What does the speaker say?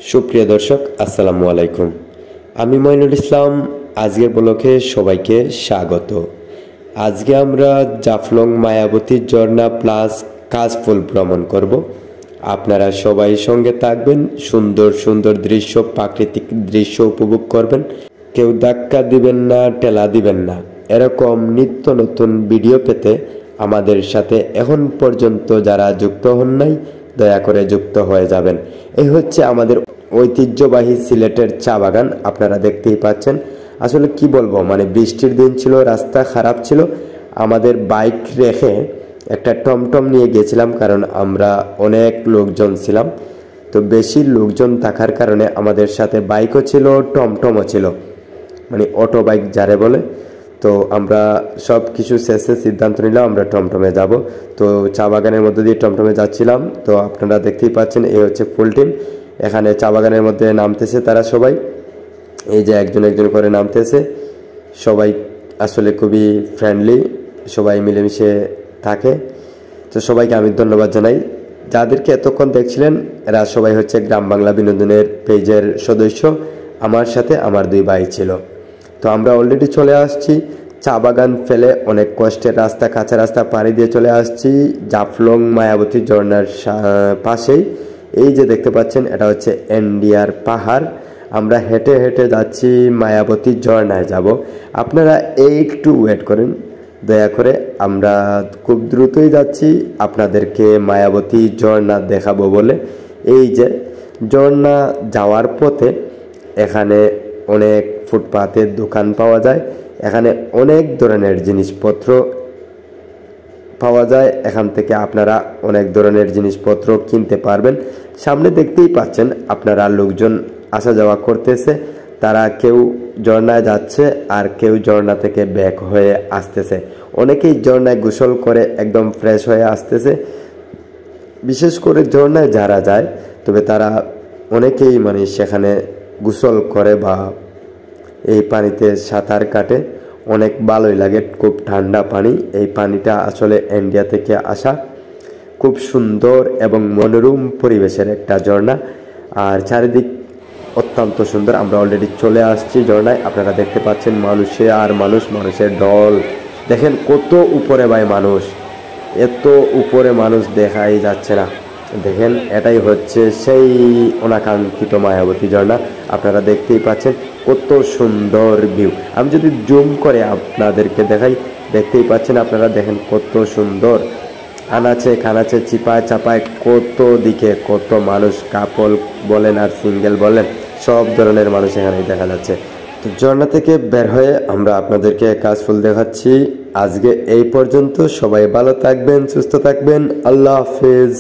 সুপ্রিয় দর্শক আসসালামু আলাইকুম। আমি মঈনুল ইসলাম। আজকের ব্লগে সবাইকে স্বাগত। আজকে আমরা জাফলং মায়াবতী ঝর্ণা প্লাস কাশফুল ভ্রমণ করব। আপনারা সবাই সঙ্গে থাকবেন, সুন্দর সুন্দর দৃশ্য, প্রাকৃতিক দৃশ্য উপভোগ করবেন। কেউ ধাক্কা দিবেন না, ঠেলা দিবেন না। এরকম নিত্য নতুন ভিডিও পেতে আমাদের সাথে এখন পর্যন্ত যারা যুক্ত হন নাই, দয়া করে যুক্ত হয়ে যাবেন। এই হচ্ছে আমাদের ঐতিহ্যবাহী সিলেটের চা বাগান। আপনারা দেখতেই পাচ্ছেন। আসলে কি বলবো, মানে বৃষ্টির দিন ছিল, রাস্তা খারাপ ছিল। আমাদের বাইক রেখে একটা টমটম নিয়ে গেছিলাম, কারণ আমরা অনেক লোকজন ছিলাম। তো বেশি লোকজন থাকার কারণে আমাদের সাথে বাইকও ছিল, টমটমও ছিল, মানে অটো বাইক যারে বলে। তো আমরা সব কিছু শেষে সিদ্ধান্ত নিলাম আমরা টমটমে যাব। তো চা বাগানের মধ্যে দিয়ে টমটমে যাচ্ছিলাম। তো আপনারা দেখতেই পাচ্ছেন, এই হচ্ছে ফুল টিম। এখানে চা বাগানের মধ্যে নামতেছে তারা সবাই, এই যে একজন একজন করে নামতেছে। সবাই আসলে খুবই ফ্রেন্ডলি, সবাই মিলেমিশে থাকে। তো সবাইকে আমি ধন্যবাদ জানাই। যাদেরকে এতক্ষণ দেখছিলেন এরা সবাই হচ্ছে গ্রাম বাংলা বিনোদনের পেজের সদস্য। আমার সাথে আমার দুই ভাই ছিল। তো আমরা অলরেডি চলে আসছি চা বাগান ফেলে, অনেক কষ্টের রাস্তা, কাঁচা রাস্তা পাড়ি দিয়ে চলে আসছি জাফলং মায়াবতী ঝর্ণার পাশেই। এই যে দেখতে পাচ্ছেন, এটা হচ্ছে এনডিআর পাহাড়। আমরা হেঁটে হেঁটে যাচ্ছি মায়াবতী ঝর্ণায় যাব। আপনারা একটু ওয়েট করেন দয়া করে। আমরা খুব দ্রুতই যাচ্ছি আপনাদেরকে মায়াবতী ঝর্ণা দেখাবো বলে। এই যে ঝর্ণা যাওয়ার পথে এখানে অনেক ফুটপাতের দোকান পাওয়া যায়। এখানে অনেক ধরনের জিনিসপত্র পাওয়া যায়। এখান থেকে আপনারা অনেক ধরনের জিনিসপত্র কিনতে পারবেন। সামনে দেখতেই পাচ্ছেন আপনারা, লোকজন আসা যাওয়া করতেছে। তারা কেউ ঝর্ণায় যাচ্ছে আর কেউ ঝর্ণা থেকে ব্যাক হয়ে আসতেছে। অনেকেই ঝর্ণায় গোসল করে একদম ফ্রেশ হয়ে আসতেছে। বিশেষ করে ঝর্ণায় যারা যায়, তবে তারা অনেকেই মানে সেখানে গোসল করে বা এই পানিতে সাঁতার কাটে। অনেক ভালোই লাগে, খুব ঠান্ডা পানি। এই পানিটা আসলে ইন্ডিয়া থেকে আসা। খুব সুন্দর এবং মনোরম পরিবেশের একটা ঝর্ণা, আর চারিদিক অত্যন্ত সুন্দর। আমরা অলরেডি চলে আসছি ঝর্ণায়। আপনারা দেখতে পাচ্ছেন মানুষে আর মানুষ, মানুষের ঢল। দেখেন কত উপরে ভাই মানুষ, এত উপরে মানুষ দেখাই যাচ্ছে না। দেখেন, এটাই হচ্ছে সেই অনাকাঙ্ক্ষিত মায়াবতী ঝর্ণা। আপনারা দেখতেই পাচ্ছেন কত সুন্দর ভিউ। আমি যদি জুম করে আপনাদেরকে দেখাই, দেখতেই পাচ্ছেন আপনারা, দেখেন কত সুন্দর। আনাচে খানাচে চিপায় চাপায় কত দিকে কত মানুষ, কাপল বলেন আর সিঙ্গেল বলেন, সব ধরনের মানুষ এখানে দেখা যাচ্ছে। তো ঝর্ণা থেকে বের হয়ে আমরা আপনাদেরকে কাশফুল দেখাচ্ছি। আজকে এই পর্যন্ত। সবাই ভালো থাকবেন, সুস্থ থাকবেন। আল্লাহ হাফেজ।